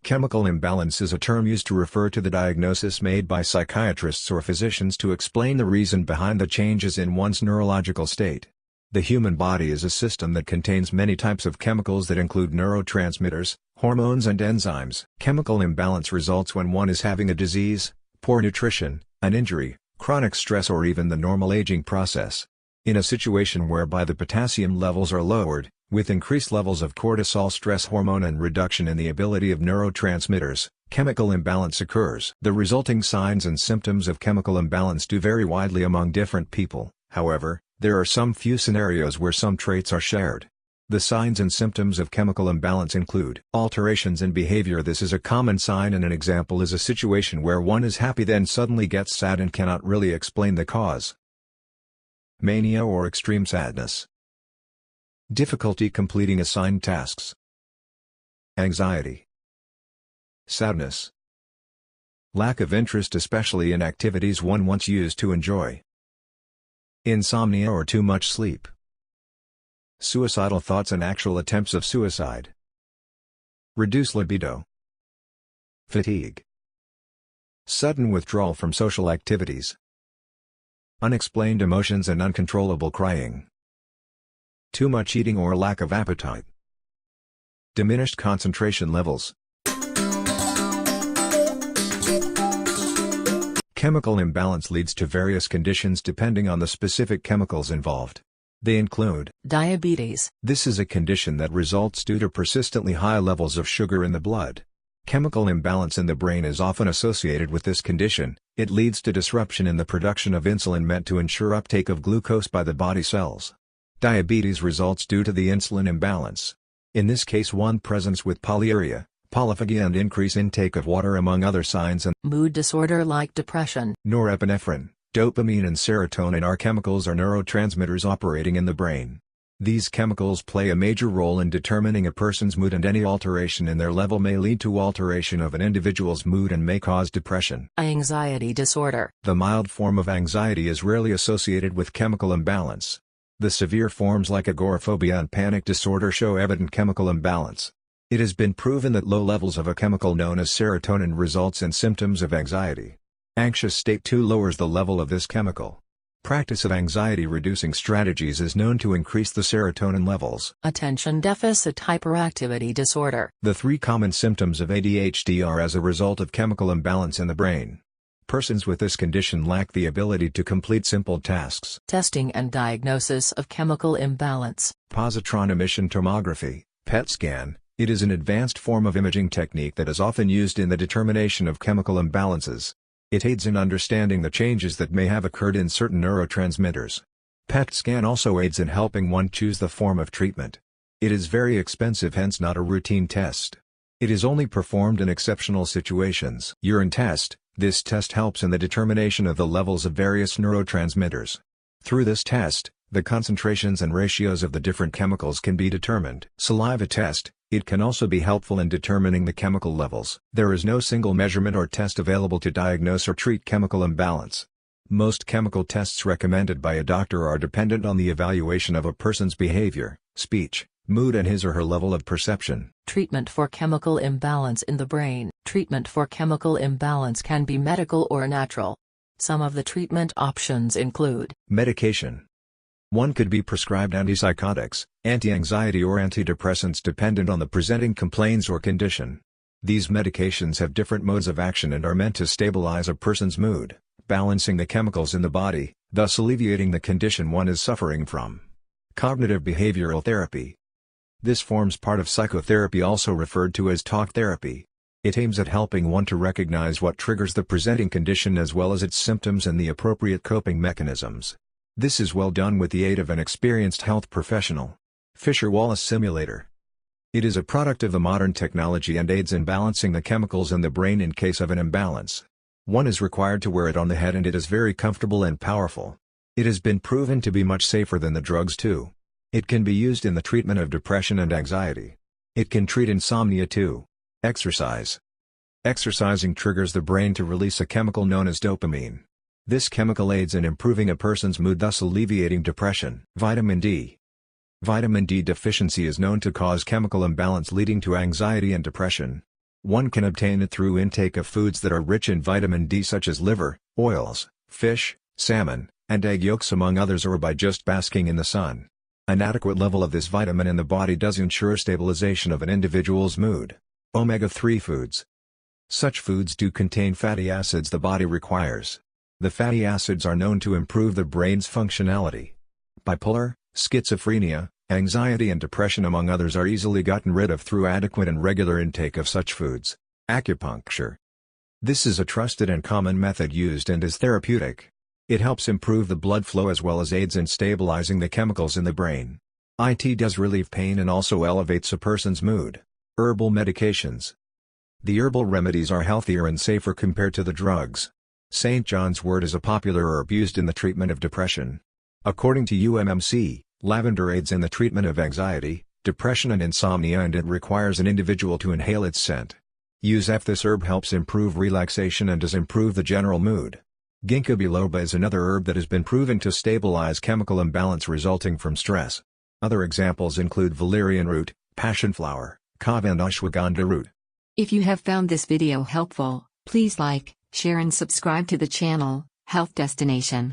Chemical imbalance is a term used to refer to the diagnosis made by psychiatrists or physicians to explain the reason behind the changes in one's neurological state. The human body is a system that contains many types of chemicals that include neurotransmitters, hormones and enzymes. Chemical imbalance results when one is having a disease, poor nutrition, an injury, chronic stress or even the normal aging process. In a situation whereby the potassium levels are lowered, with increased levels of cortisol stress hormone and reduction in the ability of neurotransmitters, chemical imbalance occurs. The resulting signs and symptoms of chemical imbalance do vary widely among different people, however, there are some few scenarios where some traits are shared. The signs and symptoms of chemical imbalance include alterations in behavior. This is a common sign, and an example is a situation where one is happy then suddenly gets sad and cannot really explain the cause. Mania or extreme sadness. Difficulty completing assigned tasks. Anxiety. Sadness. Lack of interest, especially in activities one once used to enjoy. Insomnia or too much sleep. Suicidal thoughts and actual attempts of suicide. Reduced libido. Fatigue. Sudden withdrawal from social activities. Unexplained emotions and uncontrollable crying. Too much eating or lack of appetite. Diminished concentration levels. Chemical imbalance leads to various conditions depending on the specific chemicals involved. They include diabetes. This is a condition that results due to persistently high levels of sugar in the blood. Chemical imbalance in the brain is often associated with this condition. It leads to disruption in the production of insulin meant to ensure uptake of glucose by the body cells. Diabetes results due to the insulin imbalance. In this case, one presents with polyuria, polyphagia and increased intake of water among other signs, and mood disorder like depression. Norepinephrine, dopamine and serotonin are chemicals or neurotransmitters operating in the brain. These chemicals play a major role in determining a person's mood, and any alteration in their level may lead to alteration of an individual's mood and may cause depression. Anxiety disorder. The mild form of anxiety is rarely associated with chemical imbalance. The severe forms like agoraphobia and panic disorder show evident chemical imbalance. It has been proven that low levels of a chemical known as serotonin results in symptoms of anxiety. Anxious state too lowers the level of this chemical. Practice of anxiety-reducing strategies is known to increase the serotonin levels. Attention deficit hyperactivity disorder. The three common symptoms of ADHD are as a result of chemical imbalance in the brain. Persons with this condition lack the ability to complete simple tasks. Testing and diagnosis of chemical imbalance. Positron emission tomography, PET scan. It is an advanced form of imaging technique that is often used in the determination of chemical imbalances. It aids in understanding the changes that may have occurred in certain neurotransmitters. PET scan also aids in helping one choose the form of treatment. It is very expensive, hence not a routine test. It is only performed in exceptional situations. Urine test. This test helps in the determination of the levels of various neurotransmitters. Through this test, the concentrations and ratios of the different chemicals can be determined. Saliva test. It can also be helpful in determining the chemical levels. There is no single measurement or test available to diagnose or treat chemical imbalance. Most chemical tests recommended by a doctor are dependent on the evaluation of a person's behavior, speech, mood and his or her level of perception. Treatment for chemical imbalance in the brain. Treatment for chemical imbalance can be medical or natural. Some of the treatment options include medication. One could be prescribed antipsychotics, anti-anxiety or antidepressants dependent on the presenting complaints or condition. These medications have different modes of action and are meant to stabilize a person's mood, balancing the chemicals in the body, thus alleviating the condition one is suffering from. Cognitive behavioral therapy. This forms part of psychotherapy, also referred to as talk therapy. It aims at helping one to recognize what triggers the presenting condition as well as its symptoms and the appropriate coping mechanisms. This is well done with the aid of an experienced health professional. Fisher-Wallace simulator. It is a product of the modern technology and aids in balancing the chemicals in the brain in case of an imbalance. One is required to wear it on the head and it is very comfortable and powerful. It has been proven to be much safer than the drugs too. It can be used in the treatment of depression and anxiety. It can treat insomnia too. Exercise. Exercising triggers the brain to release a chemical known as dopamine. This chemical aids in improving a person's mood, thus alleviating depression. Vitamin D. Vitamin D deficiency is known to cause chemical imbalance leading to anxiety and depression. One can obtain it through intake of foods that are rich in vitamin D such as liver, oils, fish, salmon, and egg yolks among others, or by just basking in the sun. An adequate level of this vitamin in the body does ensure stabilization of an individual's mood. Omega-3 foods. Such foods do contain fatty acids the body requires. The fatty acids are known to improve the brain's functionality. Bipolar, schizophrenia, anxiety and depression among others are easily gotten rid of through adequate and regular intake of such foods. Acupuncture. This is a trusted and common method used and is therapeutic. It helps improve the blood flow as well as aids in stabilizing the chemicals in the brain. It does relieve pain and also elevates a person's mood. Herbal medications. The herbal remedies are healthier and safer compared to the drugs. St. John's wort is a popular herb used in the treatment of depression. According to UMMC, lavender aids in the treatment of anxiety, depression and insomnia, and it requires an individual to inhale its scent. Use if this herb helps improve relaxation and does improve the general mood. Ginkgo biloba is another herb that has been proven to stabilize chemical imbalance resulting from stress. Other examples include valerian root, passion flower, kava and ashwagandha root. If you have found this video helpful, please like, share and subscribe to the channel, Health Destination.